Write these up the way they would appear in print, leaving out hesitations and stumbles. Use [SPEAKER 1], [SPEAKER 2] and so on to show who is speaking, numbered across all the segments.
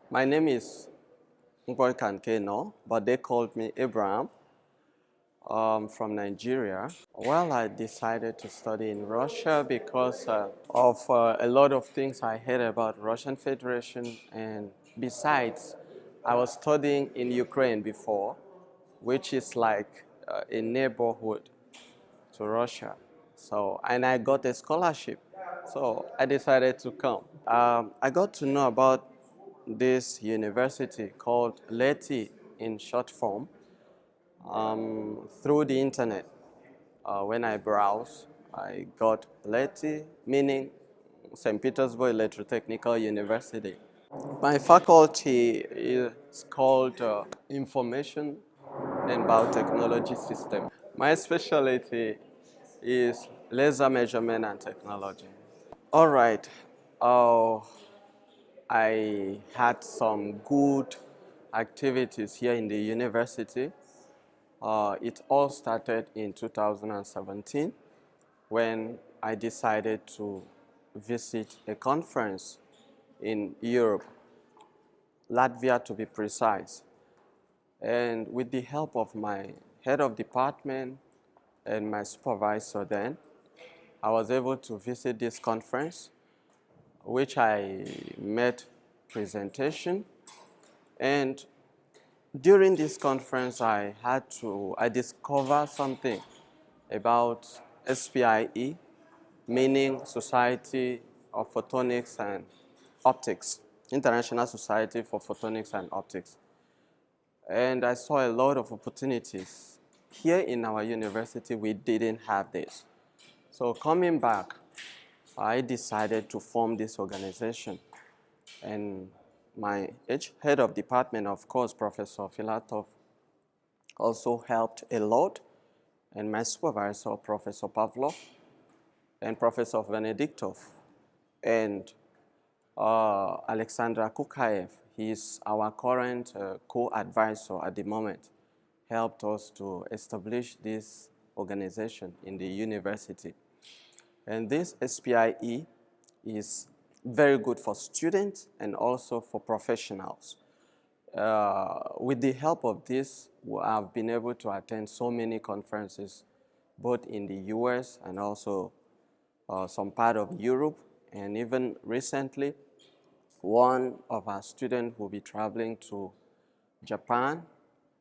[SPEAKER 1] My name is Nkpoikanke No, but they called me Abraham. From Nigeria. Well, I decided to study in Russia because of a lot of things I heard about Russian Federation, and besides, I was studying in Ukraine before, which is like a neighborhood to Russia. So, and I got a scholarship, so I decided to come. I got to know about this university called LETI in short form through the internet. When I browse, I got LETI, meaning St. Petersburg Electrotechnical University. My faculty is called Information and Biotechnology System. My specialty is laser measurement and technology. All right. Uh, I had some good activities here in the university. It all started in 2017 when I decided to visit a conference in Europe, Latvia to be precise. And with the help of my head of department and my supervisor then, I was able to visit this conference, which I met presentation. And during this conference, I discovered something about SPIE, meaning Society of Photonics and Optics, International Society for Photonics and Optics. And I saw a lot of opportunities. Here in our university, we didn't have this. So coming back, I decided to form this organization. And my head of department, of course, Professor Filatov, also helped a lot. And my supervisor, Professor Pavlov, and Professor Venediktov, and Alexandra Kukayev, he's our current co-advisor at the moment, helped us to establish this organization in the university. And this SPIE is very good for students and also for professionals. With the help of this, I've been able to attend so many conferences, both in the US and also some part of Europe, and even recently, one of our students will be traveling to Japan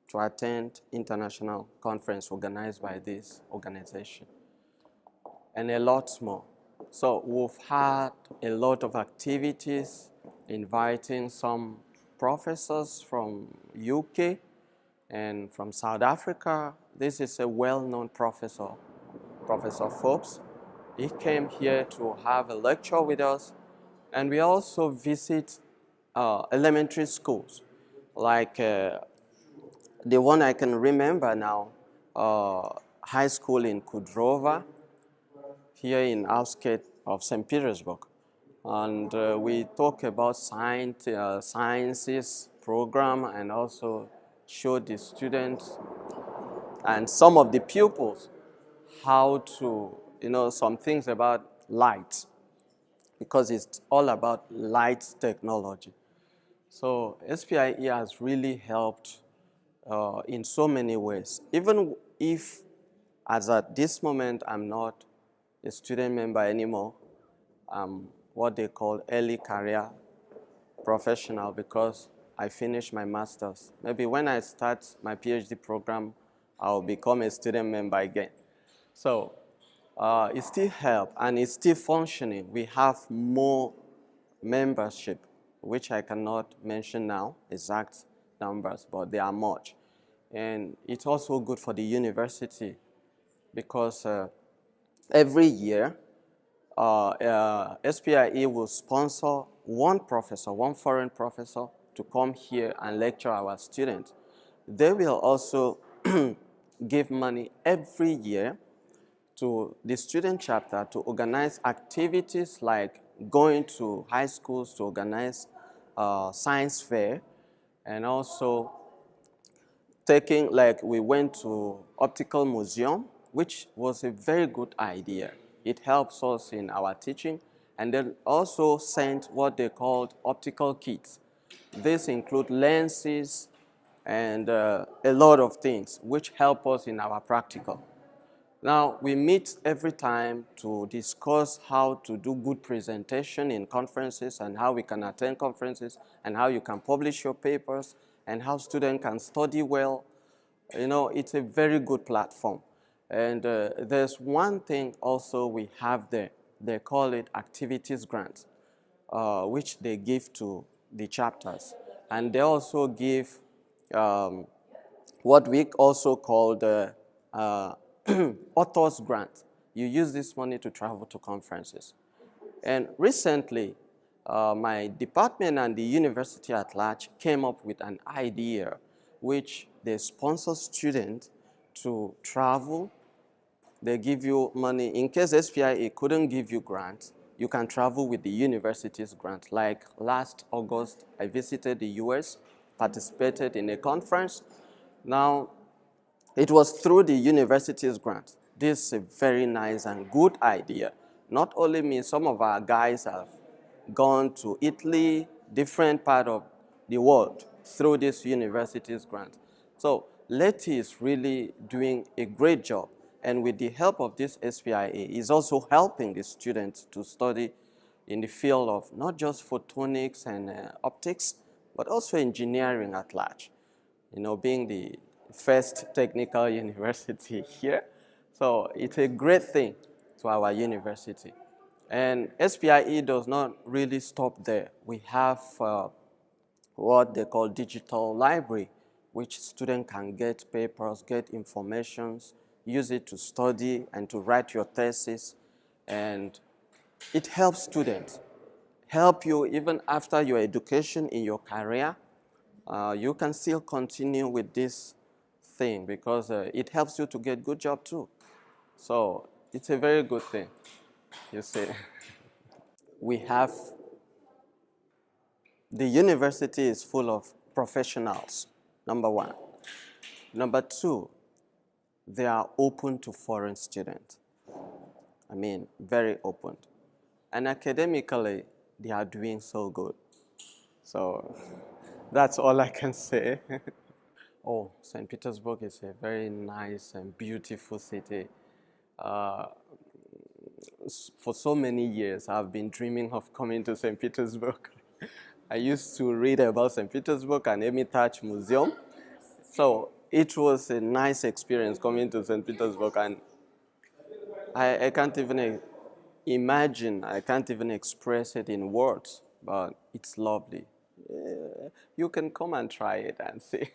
[SPEAKER 1] to attend international conference organized by this organization, and a lot more. So we've had a lot of activities, inviting some professors from UK and from South Africa. This is a well-known professor, Professor Forbes. He came here to have a lecture with us, and we also visit elementary schools, like the one I can remember now, high school in Kudrova, here in outskirts of St. Petersburg. And we talk about sciences program, and also show the students and some of the pupils how to, some things about light, because it's all about light technology. So SPIE has really helped in so many ways. Even if, as at this moment, I'm not a student member anymore, I'm what they call early career professional, because I finished my master's. Maybe when I start my PhD program, I'll become a student member again. So it still helps, and it's still functioning. We have more membership, which I cannot mention now, exact numbers, but they are much. And it's also good for the university, because every year, SPIE will sponsor one professor, one foreign professor, to come here and lecture our students. They will also give money every year to the student chapter to organize activities like going to high schools to organize science fair, and also taking, like we went to optical museum, which was a very good idea. It helps us in our teaching, and then also sent what they called optical kits. These include lenses and a lot of things which help us in our practical. Now, we meet every time to discuss how to do good presentation in conferences and how we can attend conferences and how you can publish your papers and how students can study well. You know, it's a very good platform. And there's one thing also we have there. They call it activities grants, which they give to the chapters. And they also give what we also call the authors grant. You use this money to travel to conferences. And recently, my department and the university at large came up with an idea which they sponsor students to travel. They give you money. In case SPIE couldn't give you grants, you can travel with the university's grant. Like last August, I visited the US, participated in a conference. Now, it was through the university's grant. This is a very nice and good idea. Not only me, some of our guys have gone to Italy, different part of the world, through this university's grant. So LETI is really doing a great job. And with the help of this SPIE, is also helping the students to study in the field of not just photonics and optics, but also engineering at large. You know, being the first technical university here. So it's a great thing to our university. And SPIE does not really stop there. We have what they call digital library, which students can get papers, get informations, use it to study and to write your thesis. And it helps students, help you even after your education in your career. You can still continue with this thing because it helps you to get good job too. So it's a very good thing, you see. We have, the university is full of professionals, number one. Number two, they are open to foreign students. I mean, very open. And academically, they are doing so good. So that's all I can say. Oh, St. Petersburg is a very nice and beautiful city. For so many years, I've been dreaming of coming to St. Petersburg. I used to read about St. Petersburg and Hermitage Museum. So it was a nice experience coming to St. Petersburg, and I can't even imagine, I can't even express it in words, but it's lovely. You can come and try it and see.